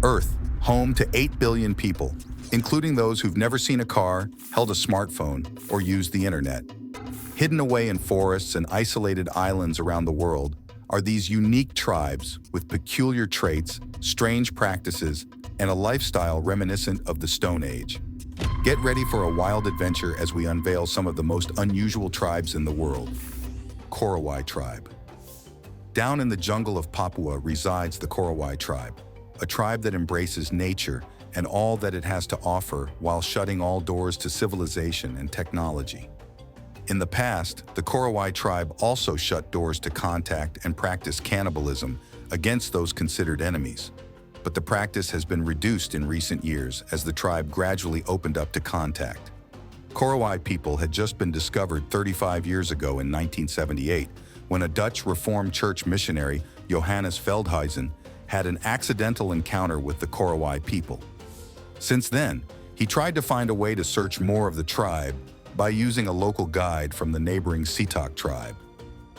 Earth, home to 8 billion people, including those who've never seen a car, held a smartphone, or used the internet. Hidden away in forests and isolated islands around the world are these unique tribes with peculiar traits, strange practices, and a lifestyle reminiscent of the Stone Age. Get ready for a wild adventure as we unveil some of the most unusual tribes in the world. Korowai tribe. Down in the jungle of Papua resides the Korowai tribe, a tribe that embraces nature and all that it has to offer while shutting all doors to civilization and technology. In the past, the Korowai tribe also shut doors to contact and practice cannibalism against those considered enemies. But the practice has been reduced in recent years as the tribe gradually opened up to contact. Korowai people had just been discovered 35 years ago in 1978 when a Dutch Reformed Church missionary, Johannes Veldhuizen, had an accidental encounter with the Korowai people. Since then, he tried to find a way to search more of the tribe by using a local guide from the neighboring Sitak tribe.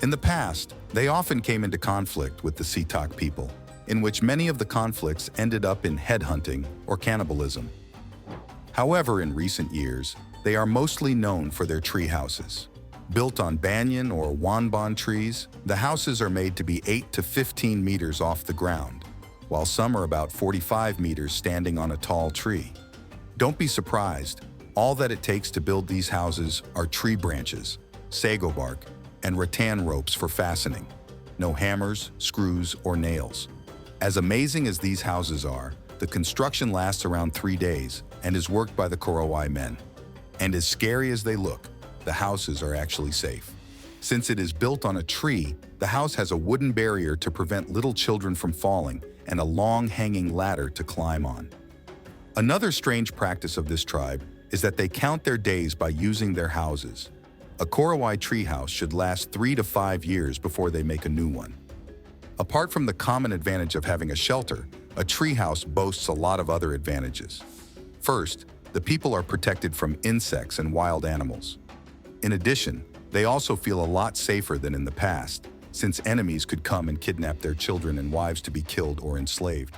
In the past, they often came into conflict with the Sitak people, in which many of the conflicts ended up in headhunting or cannibalism. However, in recent years, they are mostly known for their tree houses. Built on banyan or wanban trees, the houses are made to be 8 to 15 meters off the ground, while some are about 45 meters standing on a tall tree. Don't be surprised. All that it takes to build these houses are tree branches, sago bark, and rattan ropes for fastening. No hammers, screws, or nails. As amazing as these houses are, the construction lasts around 3 days and is worked by the Korowai men. And as scary as they look, the houses are actually safe. Since it is built on a tree, the house has a wooden barrier to prevent little children from falling and a long hanging ladder to climb on. Another strange practice of this tribe is that they count their days by using their houses. A Korowai tree house should last 3 to 5 years before they make a new one. Apart from the common advantage of having a shelter, a tree house boasts a lot of other advantages. First, the people are protected from insects and wild animals. In addition, they also feel a lot safer than in the past, since enemies could come and kidnap their children and wives to be killed or enslaved.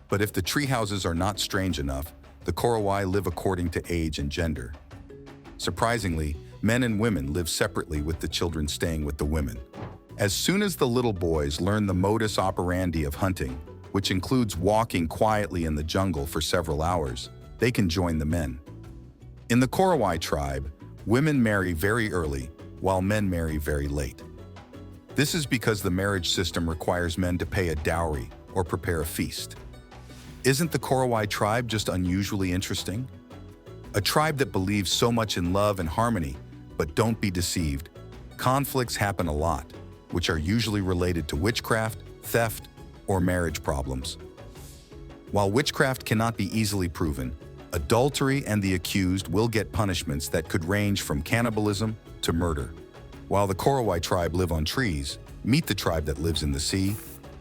But if the tree houses are not strange enough, the Korowai live according to age and gender. Surprisingly, men and women live separately, with the children staying with the women. As soon as the little boys learn the modus operandi of hunting, which includes walking quietly in the jungle for several hours, they can join the men. In the Korowai tribe, women marry very early, while men marry very late. This is because the marriage system requires men to pay a dowry or prepare a feast. Isn't the Korowai tribe just unusually interesting? A tribe that believes so much in love and harmony, but don't be deceived. Conflicts happen a lot, which are usually related to witchcraft, theft, or marriage problems. While witchcraft cannot be easily proven, adultery and the accused will get punishments that could range from cannibalism to murder. While the Korowai tribe live on trees, meet the tribe that lives in the sea,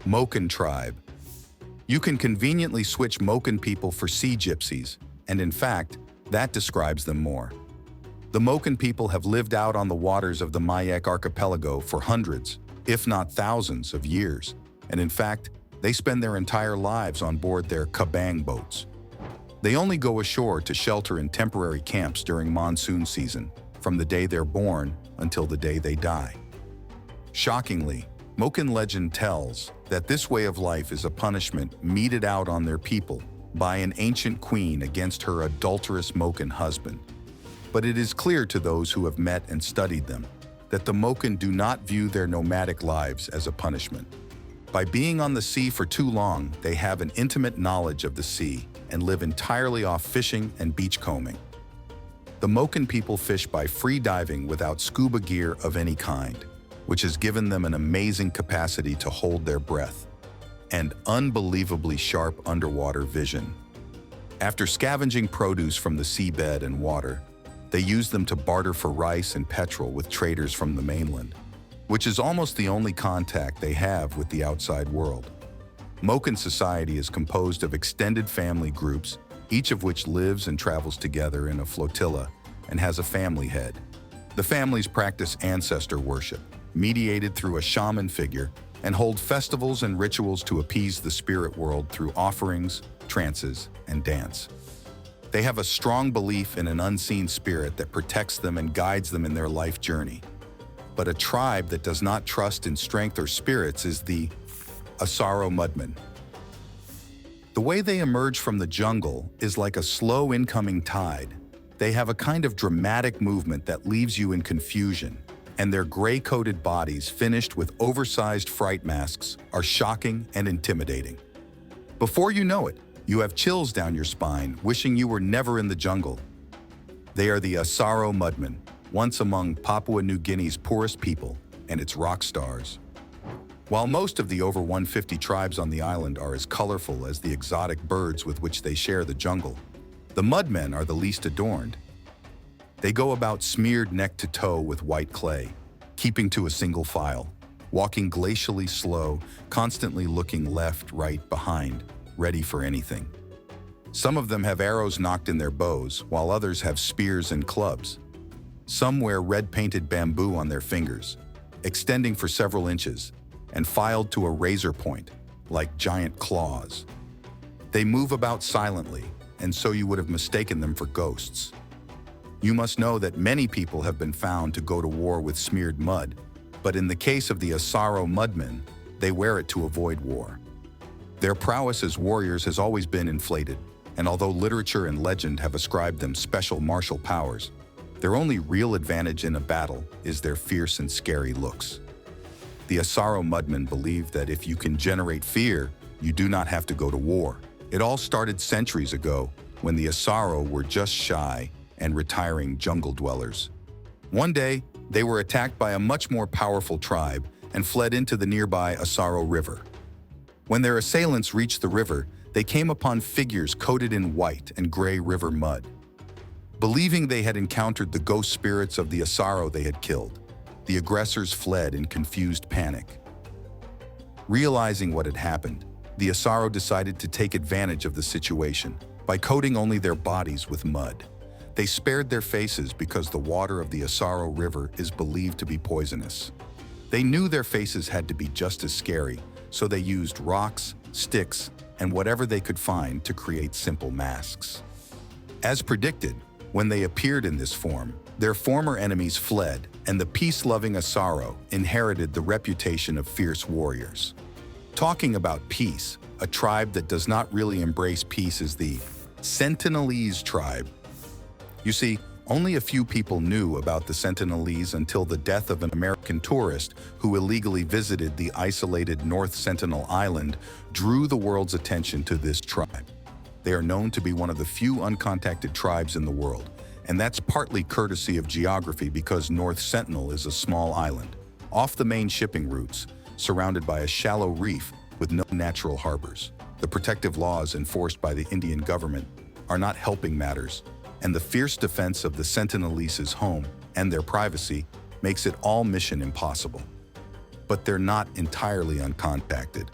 Moken tribe. You can conveniently switch Moken people for sea gypsies, and in fact, that describes them more. The Moken people have lived out on the waters of the Mayek archipelago for hundreds, if not thousands, of years, and in fact, they spend their entire lives on board their kabang boats. They only go ashore to shelter in temporary camps during monsoon season, from the day they're born until the day they die. Shockingly, Moken legend tells that this way of life is a punishment meted out on their people by an ancient queen against her adulterous Moken husband. But it is clear to those who have met and studied them that the Moken do not view their nomadic lives as a punishment. By being on the sea for too long, they have an intimate knowledge of the sea and live entirely off fishing and beachcombing. The Moken people fish by free diving without scuba gear of any kind, which has given them an amazing capacity to hold their breath and unbelievably sharp underwater vision. After scavenging produce from the seabed and water, they use them to barter for rice and petrol with traders from the mainland, which is almost the only contact they have with the outside world. Moken society is composed of extended family groups, each of which lives and travels together in a flotilla, and has a family head. The families practice ancestor worship, mediated through a shaman figure, and hold festivals and rituals to appease the spirit world through offerings, trances, and dance. They have a strong belief in an unseen spirit that protects them and guides them in their life journey. But a tribe that does not trust in strength or spirits is the Asaro Mudmen. The way they emerge from the jungle is like a slow incoming tide. They have a kind of dramatic movement that leaves you in confusion, and their gray-coated bodies, finished with oversized fright masks, are shocking and intimidating. Before you know it, you have chills down your spine, wishing you were never in the jungle. They are the Asaro Mudmen, once among Papua New Guinea's poorest people and its rock stars. While most of the over 150 tribes on the island are as colorful as the exotic birds with which they share the jungle, the Mudmen are the least adorned. They go about smeared neck to toe with white clay, keeping to a single file, walking glacially slow, constantly looking left, right, behind, ready for anything. Some of them have arrows knocked in their bows, while others have spears and clubs. Some wear red-painted bamboo on their fingers, extending for several inches, and filed to a razor point, like giant claws. They move about silently, and so you would have mistaken them for ghosts. You must know that many people have been found to go to war with smeared mud, but in the case of the Asaro Mudmen, they wear it to avoid war. Their prowess as warriors has always been inflated, and although literature and legend have ascribed them special martial powers, their only real advantage in a battle is their fierce and scary looks. The Asaro Mudmen believe that if you can generate fear, you do not have to go to war. It all started centuries ago when the Asaro were just shy and retiring jungle dwellers. One day, they were attacked by a much more powerful tribe and fled into the nearby Asaro River. When their assailants reached the river, they came upon figures coated in white and gray river mud. Believing they had encountered the ghost spirits of the Asaro they had killed, the aggressors fled in confused panic. Realizing what had happened, the Asaro decided to take advantage of the situation by coating only their bodies with mud. They spared their faces because the water of the Asaro River is believed to be poisonous. They knew their faces had to be just as scary, so they used rocks, sticks, and whatever they could find to create simple masks. As predicted, when they appeared in this form, their former enemies fled, and the peace-loving Asaro inherited the reputation of fierce warriors. Talking about peace, a tribe that does not really embrace peace is the Sentinelese tribe. You see, only a few people knew about the Sentinelese until the death of an American tourist who illegally visited the isolated North Sentinel Island drew the world's attention to this tribe. They are known to be one of the few uncontacted tribes in the world, and that's partly courtesy of geography because North Sentinel is a small island, off the main shipping routes, surrounded by a shallow reef with no natural harbors. The protective laws enforced by the Indian government are not helping matters, and the fierce defense of the Sentinelese's home and their privacy makes it all mission impossible. But they're not entirely uncontacted.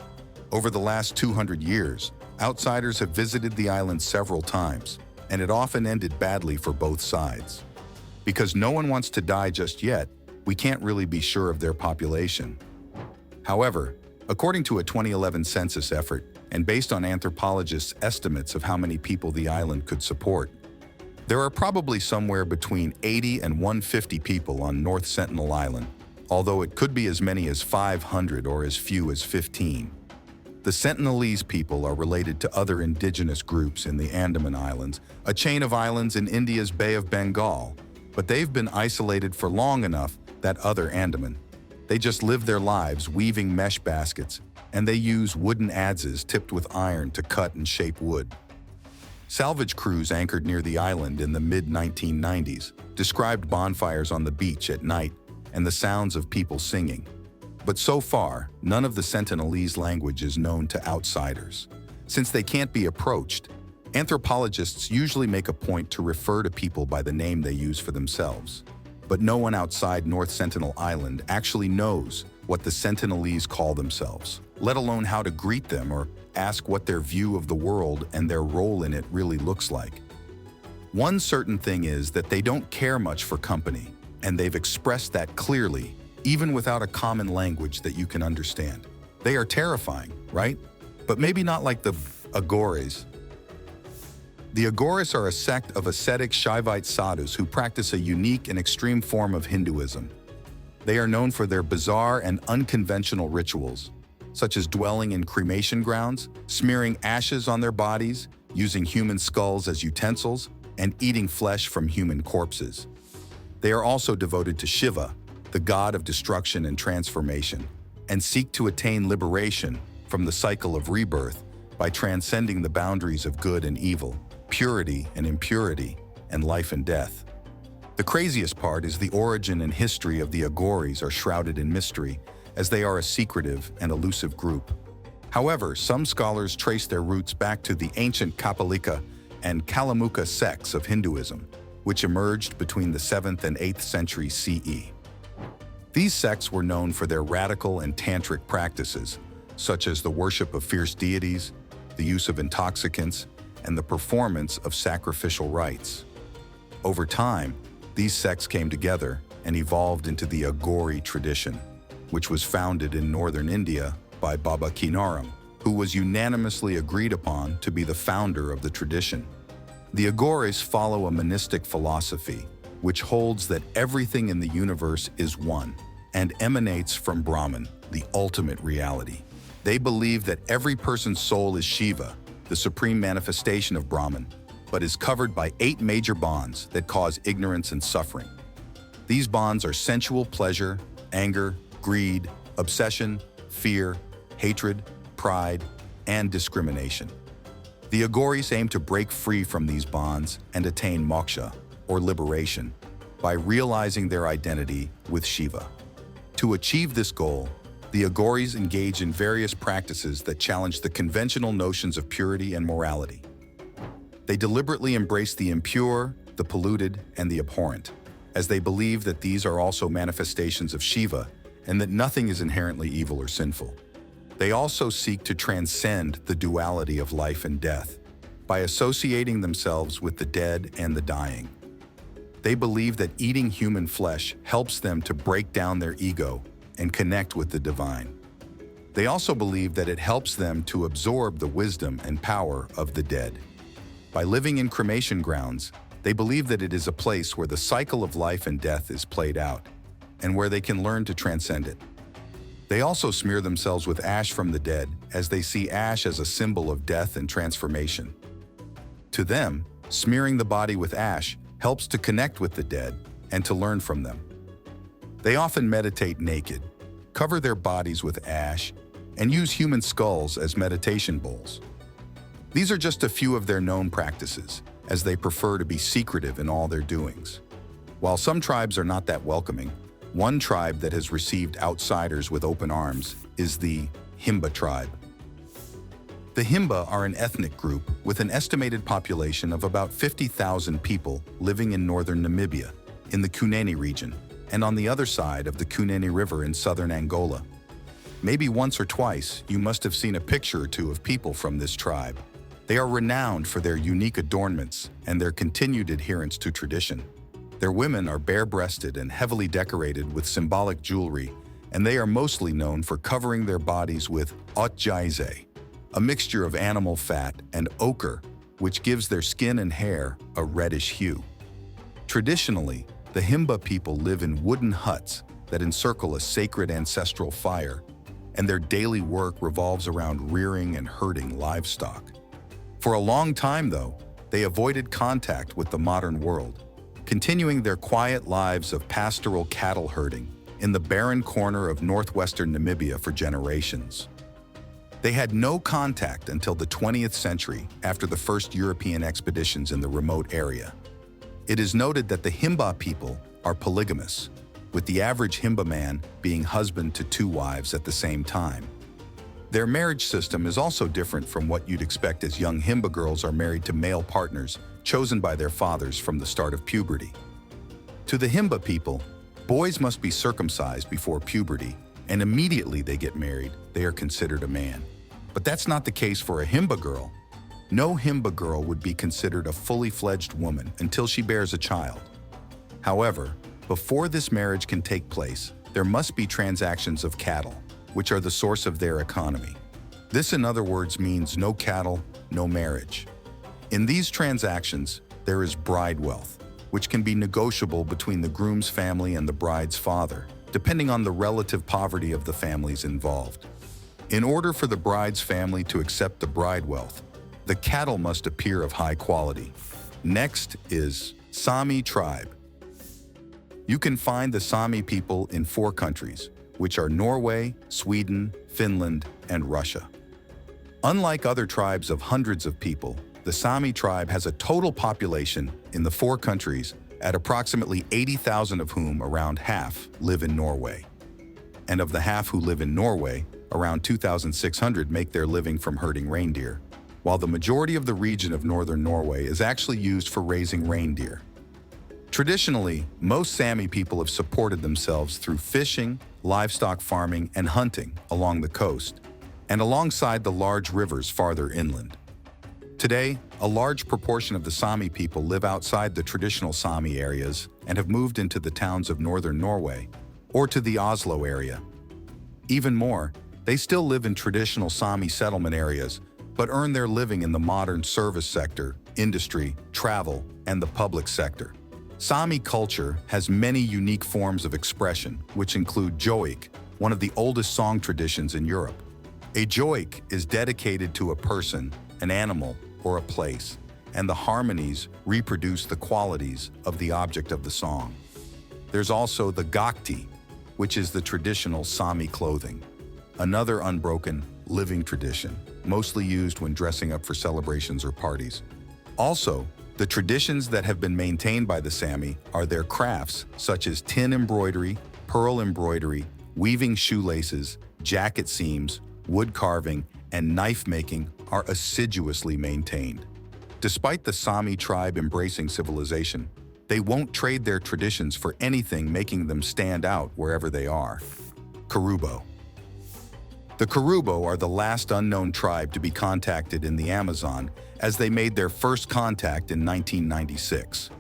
Over the last 200 years, outsiders have visited the island several times, and it often ended badly for both sides. Because no one wants to die just yet, we can't really be sure of their population. However, according to a 2011 census effort, and based on anthropologists' estimates of how many people the island could support, there are probably somewhere between 80 and 150 people on North Sentinel Island, although it could be as many as 500 or as few as 15. The Sentinelese people are related to other indigenous groups in the Andaman Islands, a chain of islands in India's Bay of Bengal, but they've been isolated for long enough that other Andaman. They just live their lives weaving mesh baskets, and they use wooden adzes tipped with iron to cut and shape wood. Salvage crews anchored near the island in the mid-1990s described bonfires on the beach at night and the sounds of people singing. But so far, none of the Sentinelese language is known to outsiders. Since they can't be approached, anthropologists usually make a point to refer to people by the name they use for themselves. But no one outside North Sentinel Island actually knows what the Sentinelese call themselves, let alone how to greet them or ask what their view of the world and their role in it really looks like. One certain thing is that they don't care much for company, and they've expressed that clearly, even without a common language that you can understand. They are terrifying, right? But maybe not like the Aghoris. The Aghoris are a sect of ascetic Shaivite sadhus who practice a unique and extreme form of Hinduism. They are known for their bizarre and unconventional rituals, such as dwelling in cremation grounds, smearing ashes on their bodies, using human skulls as utensils, and eating flesh from human corpses. They are also devoted to Shiva, the god of destruction and transformation, and seek to attain liberation from the cycle of rebirth by transcending the boundaries of good and evil, purity and impurity, and life and death. The craziest part is the origin and history of the Aghoris are shrouded in mystery, as they are a secretive and elusive group. However, some scholars trace their roots back to the ancient Kapalika and Kalamuka sects of Hinduism, which emerged between the 7th and 8th century CE. These sects were known for their radical and tantric practices, such as the worship of fierce deities, the use of intoxicants, and the performance of sacrificial rites. Over time, these sects came together and evolved into the Aghori tradition, which was founded in northern India by Baba Kinaram, who was unanimously agreed upon to be the founder of the tradition. The Aghoris follow a monistic philosophy, which holds that everything in the universe is one and emanates from Brahman, the ultimate reality. They believe that every person's soul is Shiva, the supreme manifestation of Brahman, but is covered by 8 major bonds that cause ignorance and suffering. These bonds are sensual pleasure, anger, greed, obsession, fear, hatred, pride, and discrimination. The Aghoris aim to break free from these bonds and attain moksha, or liberation, by realizing their identity with Shiva. To achieve this goal, the Aghoris engage in various practices that challenge the conventional notions of purity and morality. They deliberately embrace the impure, the polluted, and the abhorrent, as they believe that these are also manifestations of Shiva and that nothing is inherently evil or sinful. They also seek to transcend the duality of life and death by associating themselves with the dead and the dying. They believe that eating human flesh helps them to break down their ego and connect with the divine. They also believe that it helps them to absorb the wisdom and power of the dead. By living in cremation grounds, they believe that it is a place where the cycle of life and death is played out, and where they can learn to transcend it. They also smear themselves with ash from the dead, as they see ash as a symbol of death and transformation. To them, smearing the body with ash helps to connect with the dead and to learn from them. They often meditate naked, cover their bodies with ash, and use human skulls as meditation bowls. These are just a few of their known practices, as they prefer to be secretive in all their doings. While some tribes are not that welcoming, one tribe that has received outsiders with open arms is the Himba tribe. The Himba are an ethnic group with an estimated population of about 50,000 people living in northern Namibia, in the Kunene region, and on the other side of the Kunene River in southern Angola. Maybe once or twice, you must have seen a picture or two of people from this tribe. They are renowned for their unique adornments and their continued adherence to tradition. Their women are bare-breasted and heavily decorated with symbolic jewelry, and they are mostly known for covering their bodies with otjaize, a mixture of animal fat and ochre, which gives their skin and hair a reddish hue. Traditionally, the Himba people live in wooden huts that encircle a sacred ancestral fire, and their daily work revolves around rearing and herding livestock. For a long time, though, they avoided contact with the modern world, continuing their quiet lives of pastoral cattle herding in the barren corner of northwestern Namibia for generations. They had no contact until the 20th century after the first European expeditions in the remote area. It is noted that the Himba people are polygamous, with the average Himba man being husband to 2 wives at the same time. Their marriage system is also different from what you'd expect, as young Himba girls are married to male partners chosen by their fathers from the start of puberty. To the Himba people, boys must be circumcised before puberty, and immediately they get married, they are considered a man. But that's not the case for a Himba girl. No Himba girl would be considered a fully fledged woman until she bears a child. However, before this marriage can take place, there must be transactions of cattle, which are the source of their economy. This, in other words, means no cattle, no marriage. In these transactions, there is bride wealth, which can be negotiable between the groom's family and the bride's father, depending on the relative poverty of the families involved. In order for the bride's family to accept the bride wealth, the cattle must appear of high quality. Next is Sami tribe. You can find the Sami people in 4 countries, which are Norway, Sweden, Finland, and Russia. Unlike other tribes of hundreds of people, the Sami tribe has a total population in the 4 countries at approximately 80,000, of whom around half live in Norway. And of the half who live in Norway, around 2,600 make their living from herding reindeer, while the majority of the region of northern Norway is actually used for raising reindeer. Traditionally, most Sami people have supported themselves through fishing, livestock farming, and hunting along the coast, and alongside the large rivers farther inland. Today, a large proportion of the Sami people live outside the traditional Sami areas and have moved into the towns of northern Norway or to the Oslo area. Even more, they still live in traditional Sami settlement areas, but earn their living in the modern service sector, industry, travel, and the public sector. Sami culture has many unique forms of expression, which include joik, one of the oldest song traditions in Europe. A joik is dedicated to a person, an animal, or a place, and the harmonies reproduce the qualities of the object of the song. There's also the gakti, which is the traditional Sami clothing, another unbroken, living tradition, mostly used when dressing up for celebrations or parties. Also, the traditions that have been maintained by the Sami are their crafts, such as tin embroidery, pearl embroidery, weaving shoelaces, jacket seams, wood carving, and knife making are assiduously maintained. Despite the Sami tribe embracing civilization, they won't trade their traditions for anything, making them stand out wherever they are. Kubo. The Kubo are the last unknown tribe to be contacted in the Amazon, as they made their first contact in 1996.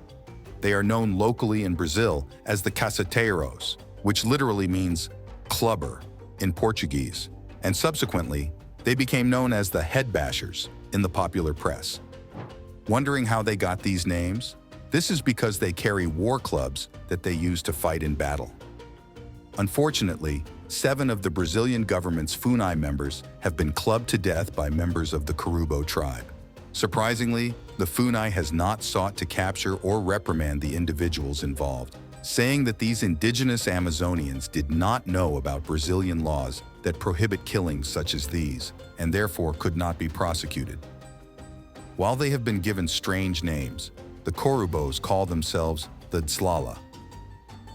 They are known locally in Brazil as the Caceteiros, which literally means clubber in Portuguese, and subsequently, they became known as the Headbashers in the popular press. Wondering how they got these names? This is because they carry war clubs that they use to fight in battle. Unfortunately, 7 of the Brazilian government's Funai members have been clubbed to death by members of the Kubo tribe. Surprisingly, the Funai has not sought to capture or reprimand the individuals involved, saying that these indigenous Amazonians did not know about Brazilian laws that prohibit killings such as these, and therefore could not be prosecuted. While they have been given strange names, the Korubos call themselves the Dzlala.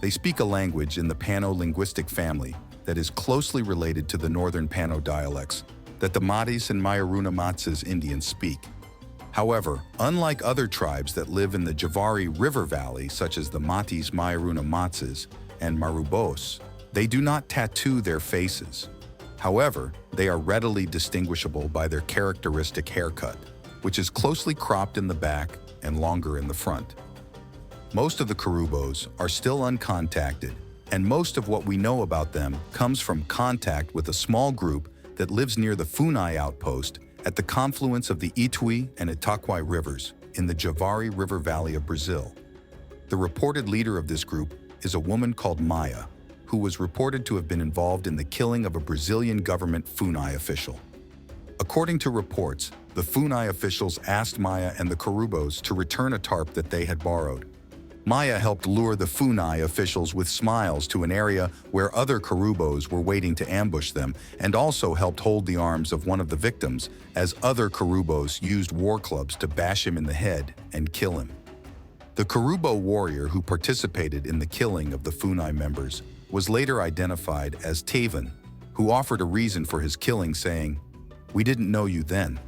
They speak a language in the Pano-linguistic family that is closely related to the northern Pano dialects that the Matis and Mayaruna Matses Indians speak. However, unlike other tribes that live in the Javari River Valley, such as the Matis Mayaruna Matses and Marubos, they do not tattoo their faces. However, they are readily distinguishable by their characteristic haircut, which is closely cropped in the back and longer in the front. Most of the Kurubos are still uncontacted, and most of what we know about them comes from contact with a small group that lives near the Funai outpost at the confluence of the Itui and Itaquai rivers in the Javari River Valley of Brazil. The reported leader of this group is a woman called Maya, who was reported to have been involved in the killing of a Brazilian government Funai official. According to reports, the Funai officials asked Maya and the Kurubos to return a tarp that they had borrowed. Maya helped lure the Funai officials with smiles to an area where other Kurubos were waiting to ambush them, and also helped hold the arms of one of the victims as other Kurubos used war clubs to bash him in the head and kill him. The Kubo warrior who participated in the killing of the Funai members was later identified as Taven, who offered a reason for his killing, saying, "We didn't know you then."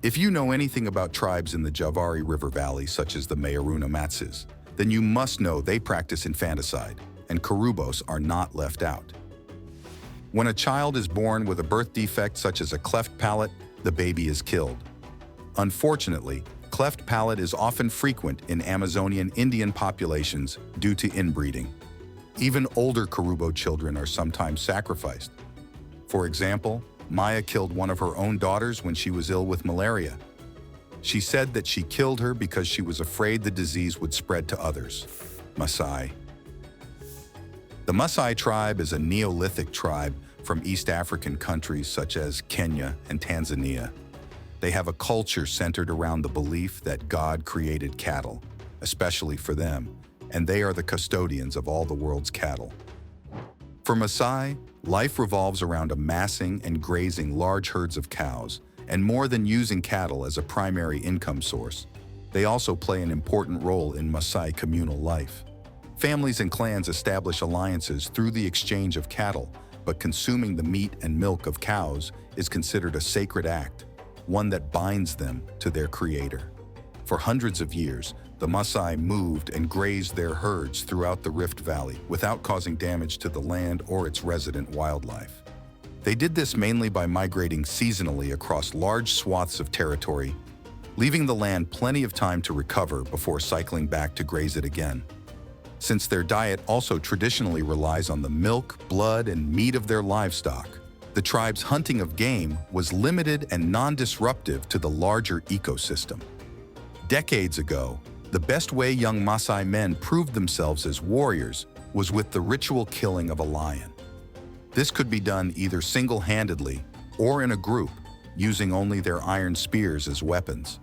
If you know anything about tribes in the Javari River Valley, such as the Mayaruna Matses, then you must know they practice infanticide, and Kurubos are not left out. When a child is born with a birth defect such as a cleft palate, the baby is killed. Unfortunately, cleft palate is often frequent in Amazonian Indian populations due to inbreeding. Even older Kubo children are sometimes sacrificed. For example, Maya killed one of her own daughters when she was ill with malaria. She said that she killed her because she was afraid the disease would spread to others. Masai. The Masai tribe is a Neolithic tribe from East African countries such as Kenya and Tanzania. They have a culture centered around the belief that God created cattle, especially for them, and they are the custodians of all the world's cattle. For Masai, life revolves around amassing and grazing large herds of cows, and more than using cattle as a primary income source. They also play an important role in Masai communal life. Families and clans establish alliances through the exchange of cattle, but consuming the meat and milk of cows is considered a sacred act, one that binds them to their creator. For hundreds of years, the Masai moved and grazed their herds throughout the Rift Valley without causing damage to the land or its resident wildlife. They did this mainly by migrating seasonally across large swaths of territory, leaving the land plenty of time to recover before cycling back to graze it again. Since their diet also traditionally relies on the milk, blood, and meat of their livestock, the tribe's hunting of game was limited and non-disruptive to the larger ecosystem. Decades ago, the best way young Masai men proved themselves as warriors was with the ritual killing of a lion. This could be done either single-handedly or in a group, using only their iron spears as weapons.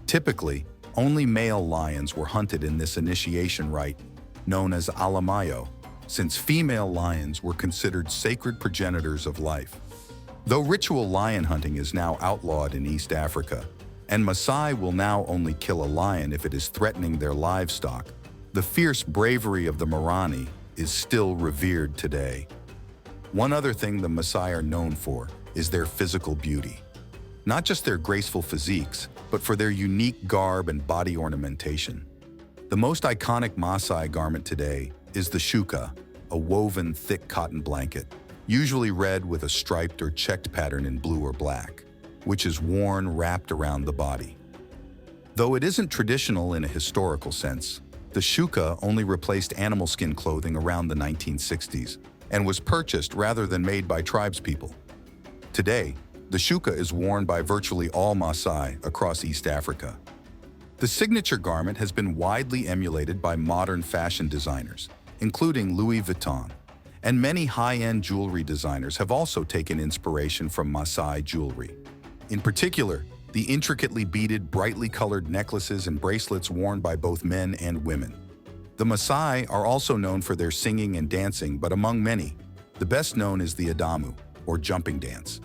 Typically, only male lions were hunted in this initiation rite, known as alamayo, since female lions were considered sacred progenitors of life. Though ritual lion hunting is now outlawed in East Africa, and Masai will now only kill a lion if it is threatening their livestock, the fierce bravery of the Marani is still revered today. One other thing the Masai are known for is their physical beauty. Not just their graceful physiques, but for their unique garb and body ornamentation. The most iconic Masai garment today is the shuka, a woven thick cotton blanket, usually red with a striped or checked pattern in blue or black, which is worn wrapped around the body. Though it isn't traditional in a historical sense, the shuka only replaced animal skin clothing around the 1960s and was purchased rather than made by tribespeople. Today, the shuka is worn by virtually all Masai across East Africa. The signature garment has been widely emulated by modern fashion designers, including Louis Vuitton, and many high-end jewelry designers have also taken inspiration from Masai jewelry. In particular, the intricately beaded, brightly colored necklaces and bracelets worn by both men and women. The Masai are also known for their singing and dancing, but among many, the best known is the Adamu, or jumping dance.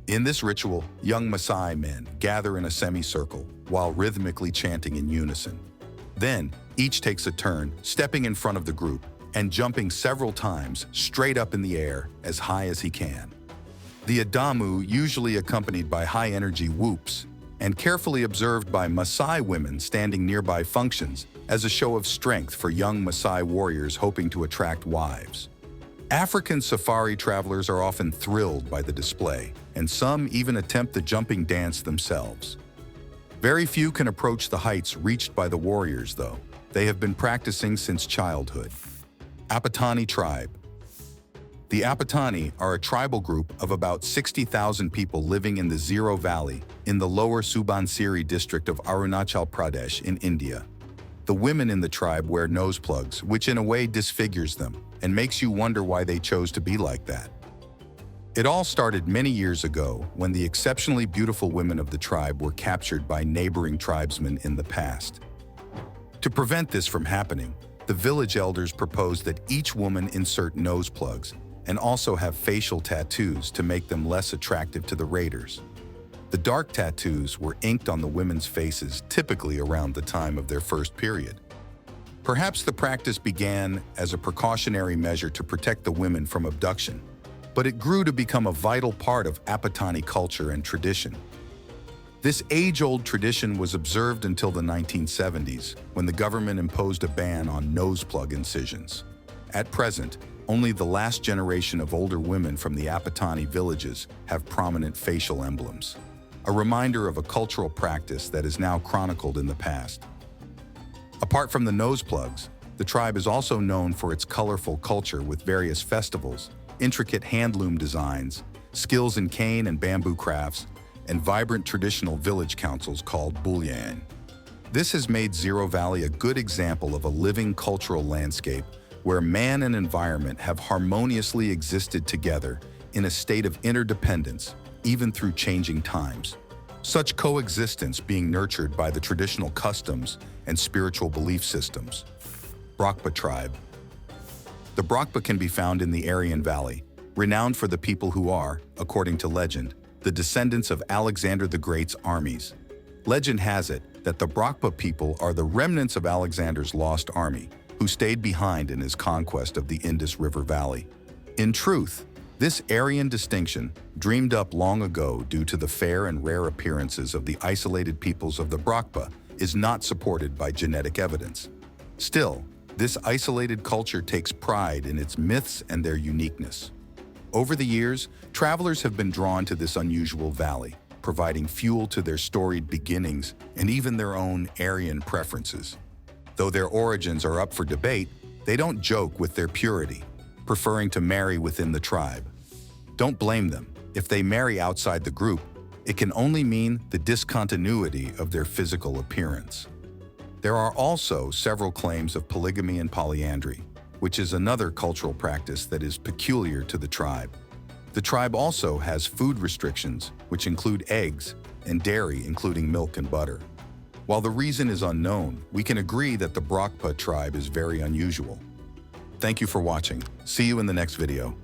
In this ritual, young Masai men gather in a semicircle while rhythmically chanting in unison. Then, each takes a turn, stepping in front of the group and jumping several times straight up in the air as high as he can. The Adamu, usually accompanied by high-energy whoops, and carefully observed by Masai women standing nearby, functions as a show of strength for young Masai warriors hoping to attract wives. African safari travelers are often thrilled by the display, and some even attempt the jumping dance themselves. Very few can approach the heights reached by the warriors, though. They have been practicing since childhood. Apatani tribe. The Apatani are a tribal group of about 60,000 people living in the Zero Valley in the lower Subansiri district of Arunachal Pradesh in India. The women in the tribe wear nose plugs, which in a way disfigures them and makes you wonder why they chose to be like that. It all started many years ago when the exceptionally beautiful women of the tribe were captured by neighboring tribesmen in the past. To prevent this from happening, the village elders proposed that each woman insert nose plugs and also have facial tattoos to make them less attractive to the raiders. The dark tattoos were inked on the women's faces typically around the time of their first period. Perhaps the practice began as a precautionary measure to protect the women from abduction, but it grew to become a vital part of Apatani culture and tradition. This age-old tradition was observed until the 1970s, when the government imposed a ban on nose plug incisions. At present, only the last generation of older women from the Apatani villages have prominent facial emblems. a reminder of a cultural practice that is now chronicled in the past. Apart from the nose plugs, the tribe is also known for its colorful culture with various festivals, intricate handloom designs, skills in cane and bamboo crafts, and vibrant traditional village councils called bulyan. This has made Zero Valley a good example of a living cultural landscape where man and environment have harmoniously existed together in a state of interdependence, even through changing times. Such coexistence being nurtured by the traditional customs and spiritual belief systems. Brokpa tribe. The Brokpa can be found in the Aryan Valley, renowned for the people who are, according to legend, the descendants of Alexander the Great's armies. Legend has it that the Brokpa people are the remnants of Alexander's lost army, who stayed behind in his conquest of the Indus River Valley. In truth, this Aryan distinction, dreamed up long ago due to the fair and rare appearances of the isolated peoples of the Brokpa, is not supported by genetic evidence. Still, this isolated culture takes pride in its myths and their uniqueness. Over the years, travelers have been drawn to this unusual valley, providing fuel to their storied beginnings and even their own Aryan preferences. Though their origins are up for debate, they don't joke with their purity, preferring to marry within the tribe. Don't blame them. If they marry outside the group, it can only mean the discontinuity of their physical appearance. There are also several claims of polygamy and polyandry, which is another cultural practice that is peculiar to the tribe. The tribe also has food restrictions, which include eggs, and dairy, including milk and butter. While the reason is unknown, we can agree that the Brokpa tribe is very unusual. Thank you for watching. See you in the next video.